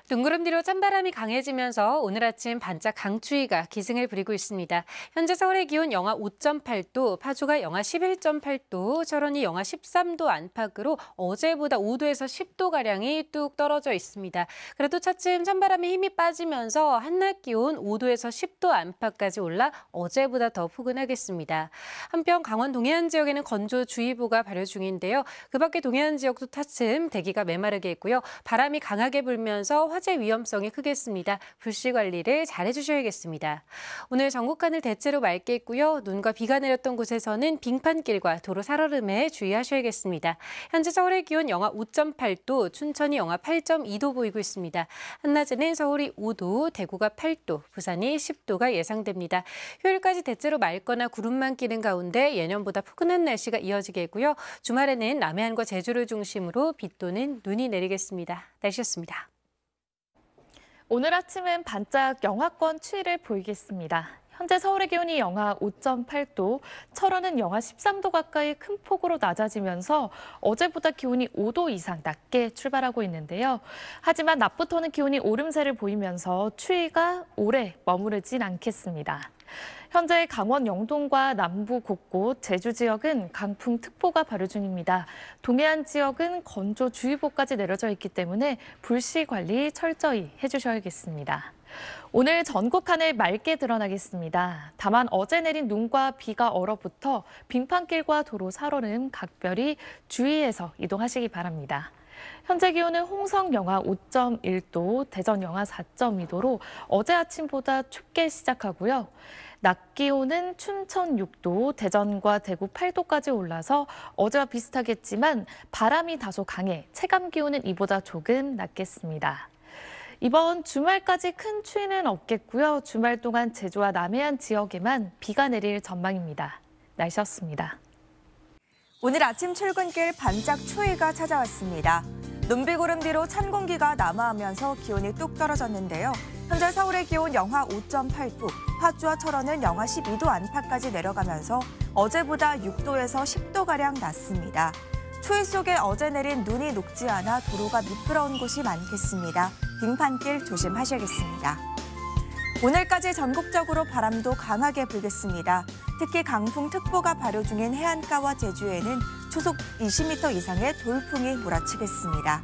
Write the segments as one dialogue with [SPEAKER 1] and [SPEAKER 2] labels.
[SPEAKER 1] 눈구름 뒤로 찬바람이 강해지면서 오늘 아침 반짝 강추위가 기승을 부리고 있습니다. 현재 서울의 기온 영하 5.8도, 파주가 영하 11.8도, 철원이 영하 13도 안팎으로 어제보다 5도에서 10도가량이 뚝 떨어져 있습니다. 그래도 차츰 찬바람에 힘이 빠지면서 한낮 기온 5도에서 10도 안팎까지 올라 어제보다 더 포근하겠습니다. 한편 강원 동해안 지역에는 건조주의보가 발효 중인데요. 그 밖에 동해안 지역도 차츰 대기가 메마르게 있고요. 바람이 강하게 불면서 화재 위험성이 크겠습니다. 불씨 관리를 잘 해주셔야겠습니다. 오늘 전국 하늘 대체로 맑게 있고요. 눈과 비가 내렸던 곳에서는 빙판길과 도로 살얼음에 주의하셔야겠습니다. 현재 서울의 기온 영하 5.8도, 춘천이 영하 8.2도 보이고 있습니다. 한낮에는 서울이 5도, 대구가 8도, 부산이 10도가 예상됩니다. 휴일까지 대체로 맑거나 구름만 끼는 가운데 예년보다 포근한 날씨가 이어지겠고요. 주말에는 남해안과 제주를 중심으로 비 또는 눈이 내리겠습니다. 날씨였습니다.
[SPEAKER 2] 오늘 아침은 반짝 영하권 추위를 보이겠습니다. 현재 서울의 기온이 영하 5.8도, 철원은 영하 13도 가까이 큰 폭으로 낮아지면서 어제보다 기온이 5도 이상 낮게 출발하고 있는데요. 하지만 낮부터는 기온이 오름세를 보이면서 추위가 오래 머무르진 않겠습니다. 현재 강원 영동과 남부 곳곳, 제주 지역은 강풍특보가 발효 중입니다. 동해안 지역은 건조주의보까지 내려져 있기 때문에 불씨 관리 철저히 해주셔야겠습니다. 오늘 전국 하늘 맑게 드러나겠습니다. 다만 어제 내린 눈과 비가 얼어붙어 빙판길과 도로 살얼음 각별히 주의해서 이동하시기 바랍니다. 현재 기온은 홍성 영하 5.1도, 대전 영하 4.2도로 어제 아침보다 춥게 시작하고요. 낮 기온은 춘천 6도, 대전과 대구 8도까지 올라서 어제와 비슷하겠지만 바람이 다소 강해 체감 기온은 이보다 조금 낮겠습니다. 이번 주말까지 큰 추위는 없겠고요. 주말 동안 제주와 남해안 지역에만 비가 내릴 전망입니다. 날씨였습니다.
[SPEAKER 3] 오늘 아침 출근길 반짝 추위가 찾아왔습니다. 눈비구름 뒤로 찬 공기가 남하하면서 기온이 뚝 떨어졌는데요. 현재 서울의 기온 영하 5.8도, 파주와 철원은 영하 12도 안팎까지 내려가면서 어제보다 6도에서 10도가량 낮습니다. 추위 속에 어제 내린 눈이 녹지 않아 도로가 미끄러운 곳이 많겠습니다. 빙판길 조심하셔야겠습니다. 오늘까지 전국적으로 바람도 강하게 불겠습니다. 특히 강풍특보가 발효 중인 해안가와 제주에는 초속 20m 이상의 돌풍이 몰아치겠습니다.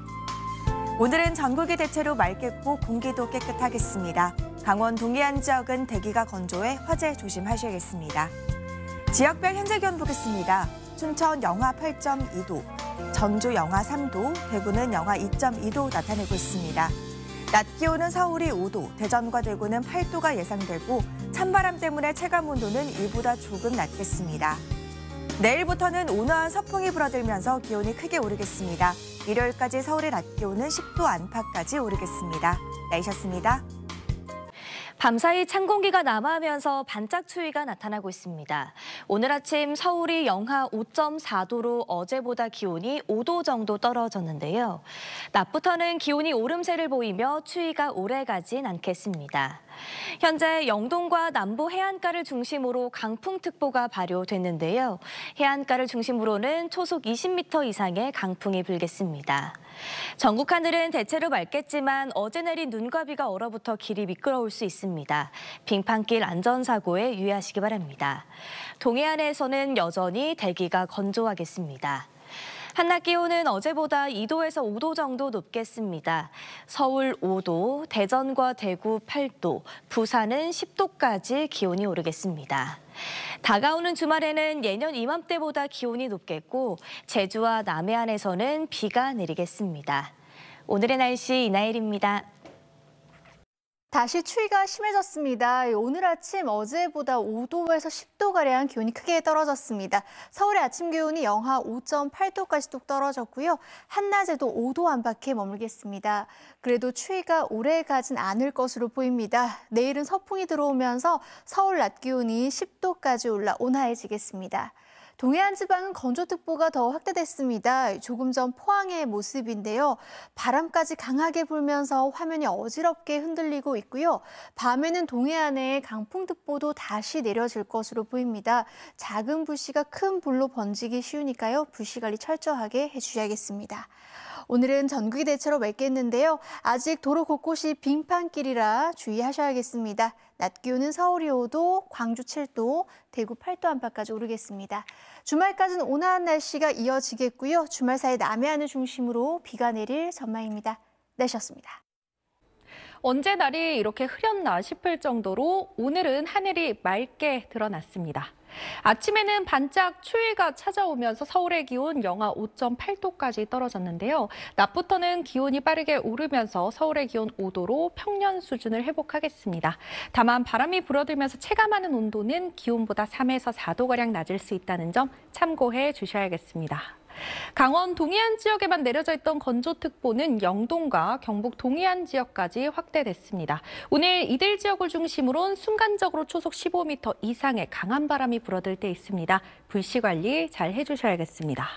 [SPEAKER 3] 오늘은 전국이 대체로 맑겠고 공기도 깨끗하겠습니다. 강원 동해안 지역은 대기가 건조해 화재 조심하셔야겠습니다. 지역별 현재 기온 보겠습니다. 춘천 영하 8.2도, 전주 영하 3도, 대구는 영하 2.2도 나타내고 있습니다. 낮 기온은 서울이 5도, 대전과 대구는 8도가 예상되고 찬바람 때문에 체감온도는 이보다 조금 낮겠습니다. 내일부터는 온화한 서풍이 불어들면서 기온이 크게 오르겠습니다. 일요일까지 서울의 낮 기온은 10도 안팎까지 오르겠습니다. 날씨였습니다.
[SPEAKER 4] 밤사이 찬 공기가 남하하면서 반짝 추위가 나타나고 있습니다. 오늘 아침 서울이 영하 5.4도로 어제보다 기온이 5도 정도 떨어졌는데요. 낮부터는 기온이 오름세를 보이며 추위가 오래가진 않겠습니다. 현재 영동과 남부 해안가를 중심으로 강풍특보가 발효됐는데요. 해안가를 중심으로는 초속 20m 이상의 강풍이 불겠습니다. 전국 하늘은 대체로 맑겠지만 어제 내린 눈과 비가 얼어붙어 길이 미끄러울 수 있습니다. 빙판길 안전사고에 유의하시기 바랍니다. 동해안에서는 여전히 대기가 건조하겠습니다. 한낮 기온은 어제보다 2도에서 5도 정도 높겠습니다. 서울 5도, 대전과 대구 8도, 부산은 10도까지 기온이 오르겠습니다. 다가오는 주말에는 예년 이맘때보다 기온이 높겠고 제주와 남해안에서는 비가 내리겠습니다. 오늘의 날씨 이나일입니다.
[SPEAKER 5] 다시 추위가 심해졌습니다. 오늘 아침 어제보다 5도에서 10도가량 기온이 크게 떨어졌습니다. 서울의 아침 기온이 영하 5.8도까지 뚝 떨어졌고요. 한낮에도 5도 안팎에 머물겠습니다. 그래도 추위가 오래 가진 않을 것으로 보입니다. 내일은 서풍이 들어오면서 서울 낮 기온이 10도까지 올라 온화해지겠습니다. 동해안 지방은 건조특보가 더 확대됐습니다. 조금 전 포항의 모습인데요. 바람까지 강하게 불면서 화면이 어지럽게 흔들리고 있고요. 밤에는 동해안에 강풍특보도 다시 내려질 것으로 보입니다. 작은 불씨가 큰 불로 번지기 쉬우니까요. 불씨 관리 철저하게 해주셔야겠습니다. 오늘은 전국이 대체로 맑겠는데요. 아직 도로 곳곳이 빙판길이라 주의하셔야겠습니다. 낮 기온은 서울이 5도, 광주 7도, 대구 8도 안팎까지 오르겠습니다. 주말까지는 온화한 날씨가 이어지겠고요. 주말 사이 남해안을 중심으로 비가 내릴 전망입니다. 날씨였습니다.
[SPEAKER 2] 언제 날이 이렇게 흐렸나 싶을 정도로 오늘은 하늘이 맑게 드러났습니다. 아침에는 반짝 추위가 찾아오면서 서울의 기온 영하 5.8도까지 떨어졌는데요. 낮부터는 기온이 빠르게 오르면서 서울의 기온 5도로 평년 수준을 회복하겠습니다. 다만 바람이 불어들면서 체감하는 온도는 기온보다 3에서 4도가량 낮을 수 있다는 점 참고해 주셔야겠습니다. 강원 동해안 지역에만 내려져 있던 건조특보는 영동과 경북 동해안 지역까지 확대됐습니다. 오늘 이들 지역을 중심으로는 순간적으로 초속 15m 이상의 강한 바람이 불어들 때 있습니다. 불씨 관리 잘 해주셔야겠습니다.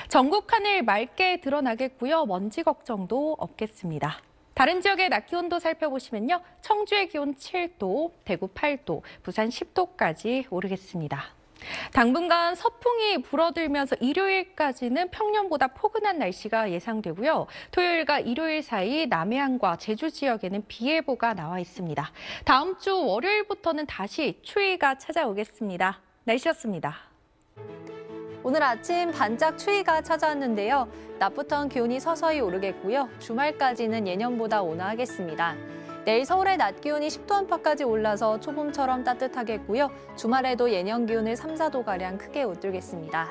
[SPEAKER 2] 전국 하늘 맑게 드러나겠고요. 먼지 걱정도 없겠습니다. 다른 지역의 낮 기온도 살펴보시면요. 청주의 기온 7도, 대구 8도, 부산 10도까지 오르겠습니다. 당분간 서풍이 불어들면서 일요일까지는 평년보다 포근한 날씨가 예상되고요. 토요일과 일요일 사이 남해안과 제주 지역에는 비 예보가 나와 있습니다. 다음 주 월요일부터는 다시 추위가 찾아오겠습니다. 날씨였습니다.
[SPEAKER 1] 오늘 아침 반짝 추위가 찾아왔는데요. 낮부터는 기온이 서서히 오르겠고요. 주말까지는 예년보다 온화하겠습니다. 내일 서울의 낮 기온이 10도 안팎까지 올라서 초봄처럼 따뜻하겠고요. 주말에도 예년 기온을 3, 4도가량 크게 웃돌겠습니다.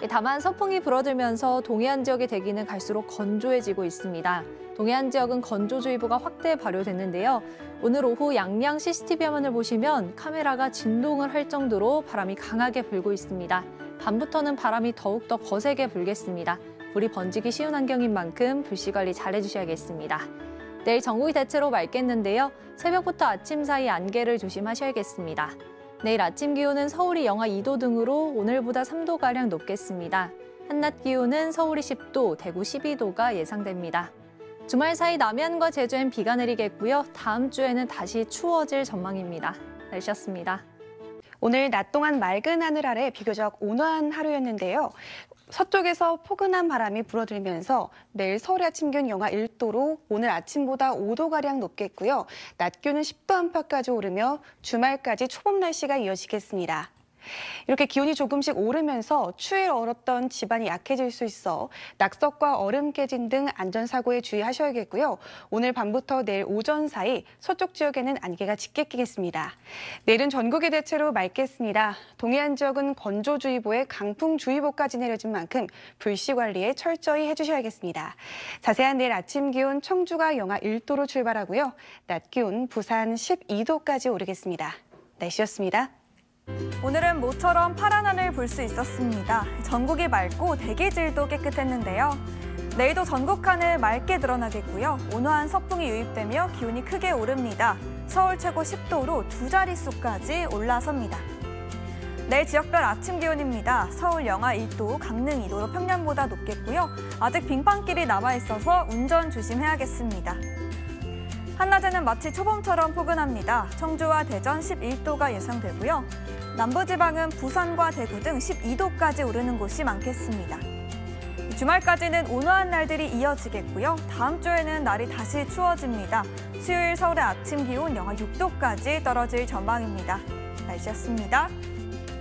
[SPEAKER 1] 다만 서풍이 불어들면서 동해안 지역의 대기는 갈수록 건조해지고 있습니다. 동해안 지역은 건조주의보가 확대 발효됐는데요. 오늘 오후 양양 CCTV 화면을 보시면 카메라가 진동을 할 정도로 바람이 강하게 불고 있습니다. 밤부터는 바람이 더욱더 거세게 불겠습니다. 불이 번지기 쉬운 환경인 만큼 불씨 관리 잘 해주셔야겠습니다. 내일 전국이 대체로 맑겠는데요. 새벽부터 아침 사이 안개를 조심하셔야겠습니다. 내일 아침 기온은 서울이 영하 2도 등으로 오늘보다 3도가량 높겠습니다. 한낮 기온은 서울이 10도, 대구 12도가 예상됩니다. 주말 사이 남해안과 제주엔 비가 내리겠고요. 다음 주에는 다시 추워질 전망입니다. 날씨였습니다.
[SPEAKER 6] 오늘 낮 동안 맑은 하늘 아래 비교적 온화한 하루였는데요. 서쪽에서 포근한 바람이 불어들면서 내일 서울의 아침 기온 영하 1도로 오늘 아침보다 5도가량 높겠고요. 낮 기온은 10도 안팎까지 오르며 주말까지 초봄 날씨가 이어지겠습니다. 이렇게 기온이 조금씩 오르면서 추위에 얼었던 집안이 약해질 수 있어 낙석과 얼음 깨짐 등 안전사고에 주의하셔야겠고요. 오늘 밤부터 내일 오전 사이 서쪽 지역에는 안개가 짙게 끼겠습니다. 내일은 전국이 대체로 맑겠습니다. 동해안 지역은 건조주의보에 강풍주의보까지 내려진 만큼 불씨 관리에 철저히 해주셔야겠습니다. 자세한 내일 아침 기온 청주가 영하 1도로 출발하고요. 낮 기온 부산 12도까지 오르겠습니다. 날씨였습니다.
[SPEAKER 3] 오늘은 모처럼 파란 하늘 볼 수 있었습니다. 전국이 맑고 대기질도 깨끗했는데요. 내일도 전국 하늘 맑게 드러나겠고요. 온화한 서풍이 유입되며 기온이 크게 오릅니다. 서울 최고 10도로 두 자릿수까지 올라섭니다. 내일 지역별 아침 기온입니다. 서울 영하 1도, 강릉 2도로 평년보다 높겠고요. 아직 빙판길이 남아있어서 운전 조심해야겠습니다. 한낮에는 마치 초봄처럼 포근합니다. 청주와 대전 11도가 예상되고요. 남부지방은 부산과 대구 등 12도까지 오르는 곳이 많겠습니다. 주말까지는 온화한 날들이 이어지겠고요. 다음 주에는 날이 다시 추워집니다. 수요일 서울의 아침 기온 영하 6도까지 떨어질 전망입니다. 날씨였습니다.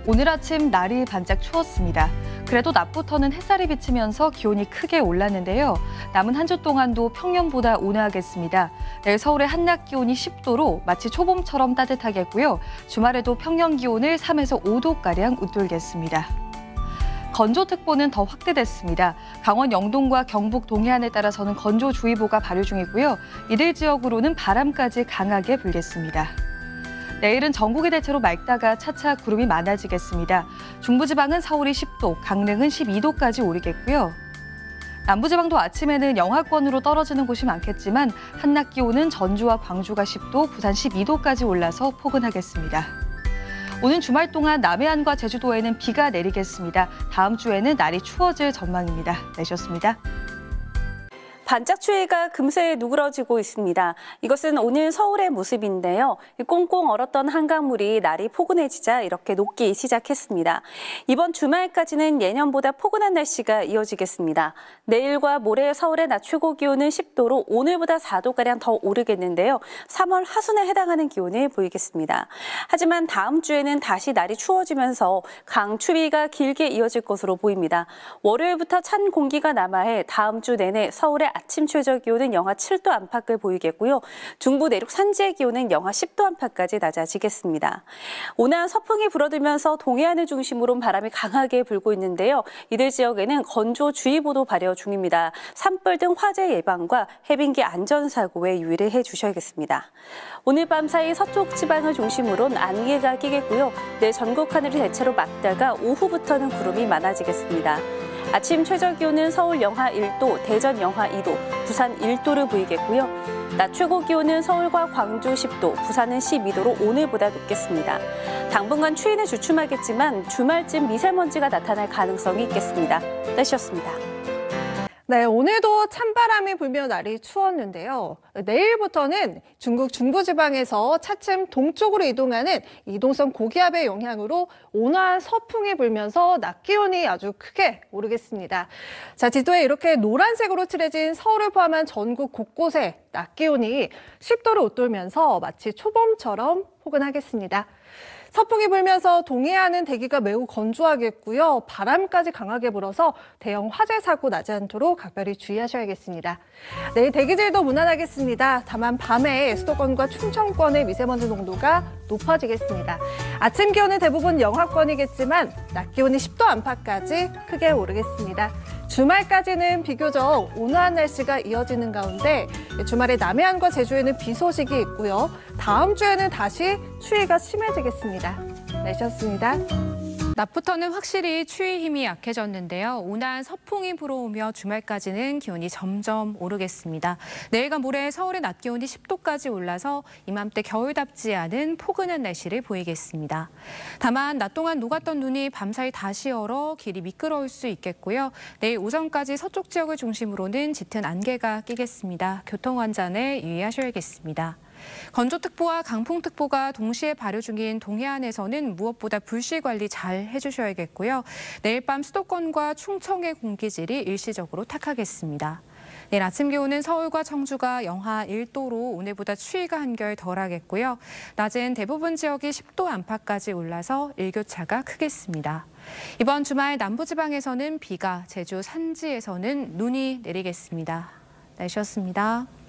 [SPEAKER 7] 오늘 아침 날이 반짝 추웠습니다. 그래도 낮부터는 햇살이 비치면서 기온이 크게 올랐는데요. 남은 한 주 동안도 평년보다 온화하겠습니다. 내일 서울의 한낮 기온이 10도로 마치 초봄처럼 따뜻하겠고요. 주말에도 평년 기온을 3에서 5도가량 웃돌겠습니다. 건조특보는 더 확대됐습니다. 강원 영동과 경북 동해안에 따라서는 건조주의보가 발효 중이고요. 이들 지역으로는 바람까지 강하게 불겠습니다. 내일은 전국이 대체로 맑다가 차차 구름이 많아지겠습니다. 중부지방은 서울이 10도, 강릉은 12도까지 오르겠고요. 남부지방도 아침에는 영하권으로 떨어지는 곳이 많겠지만 한낮 기온은 전주와 광주가 10도, 부산 12도까지 올라서 포근하겠습니다. 오는 주말 동안 남해안과 제주도에는 비가 내리겠습니다. 다음 주에는 날이 추워질 전망입니다. 날씨였습니다.
[SPEAKER 8] 반짝 추위가 금세 누그러지고 있습니다. 이것은 오늘 서울의 모습인데요. 꽁꽁 얼었던 한강물이 날이 포근해지자 이렇게 녹기 시작했습니다. 이번 주말까지는 예년보다 포근한 날씨가 이어지겠습니다. 내일과 모레 서울의 낮 최고 기온은 10도로 오늘보다 4도가량 더 오르겠는데요. 3월 하순에 해당하는 기온을 보이겠습니다. 하지만 다음 주에는 다시 날이 추워지면서 강추위가 길게 이어질 것으로 보입니다. 월요일부터 찬 공기가 남하해 다음 주 내내 서울의 아침 최저 기온은 영하 7도 안팎을 보이겠고요. 중부 내륙 산지의 기온은 영하 10도 안팎까지 낮아지겠습니다. 온화한 서풍이 불어들면서 동해안을 중심으로 바람이 강하게 불고 있는데요. 이들 지역에는 건조주의보도 발효 중입니다. 산불 등 화재 예방과 해빙기 안전사고에 유의를 해주셔야겠습니다. 오늘 밤 사이 서쪽 지방을 중심으로는 안개가 끼겠고요. 내일 전국 하늘이 대체로 맑다가 오후부터는 구름이 많아지겠습니다. 아침 최저 기온은 서울 영하 1도, 대전 영하 2도, 부산 1도를 보이겠고요. 낮 최고 기온은 서울과 광주 10도, 부산은 12도로 오늘보다 높겠습니다. 당분간 추위는 주춤하겠지만 주말쯤 미세먼지가 나타날 가능성이 있겠습니다. 날씨였습니다.
[SPEAKER 9] 네, 오늘도 찬바람이 불며 날이 추웠는데요. 내일부터는 중국 중부지방에서 차츰 동쪽으로 이동하는 이동성 고기압의 영향으로 온화한 서풍이 불면서 낮 기온이 아주 크게 오르겠습니다. 자, 지도에 이렇게 노란색으로 칠해진 서울을 포함한 전국 곳곳에 낮 기온이 10도를 웃돌면서 마치 초봄처럼 포근하겠습니다. 서풍이 불면서 동해안은 대기가 매우 건조하겠고요. 바람까지 강하게 불어서 대형 화재 사고 나지 않도록 각별히 주의하셔야겠습니다. 내일 대기질도 무난하겠습니다. 다만 밤에 수도권과 충청권의 미세먼지 농도가 높아지겠습니다. 아침 기온은 대부분 영하권이겠지만 낮 기온이 10도 안팎까지 크게 오르겠습니다. 주말까지는 비교적 온화한 날씨가 이어지는 가운데 주말에 남해안과 제주에는 비 소식이 있고요. 다음 주에는 다시 추위가 심해지겠습니다. 날씨였습니다.
[SPEAKER 10] 낮부터는 확실히 추위 힘이 약해졌는데요. 온화한 서풍이 불어오며 주말까지는 기온이 점점 오르겠습니다. 내일과 모레 서울의 낮 기온이 10도까지 올라서 이맘때 겨울답지 않은 포근한 날씨를 보이겠습니다. 다만 낮 동안 녹았던 눈이 밤사이 다시 얼어 길이 미끄러울 수 있겠고요. 내일 오전까지 서쪽 지역을 중심으로는 짙은 안개가 끼겠습니다. 교통안전에 유의하셔야겠습니다. 건조특보와 강풍특보가 동시에 발효 중인 동해안에서는 무엇보다 불씨 관리 잘 해주셔야겠고요. 내일 밤 수도권과 충청의 공기질이 일시적으로 탁하겠습니다. 내일 아침 기온은 서울과 청주가 영하 1도로 오늘보다 추위가 한결 덜하겠고요. 낮은 대부분 지역이 10도 안팎까지 올라서 일교차가 크겠습니다. 이번 주말 남부지방에서는 비가, 제주 산지에서는 눈이 내리겠습니다. 날씨였습니다.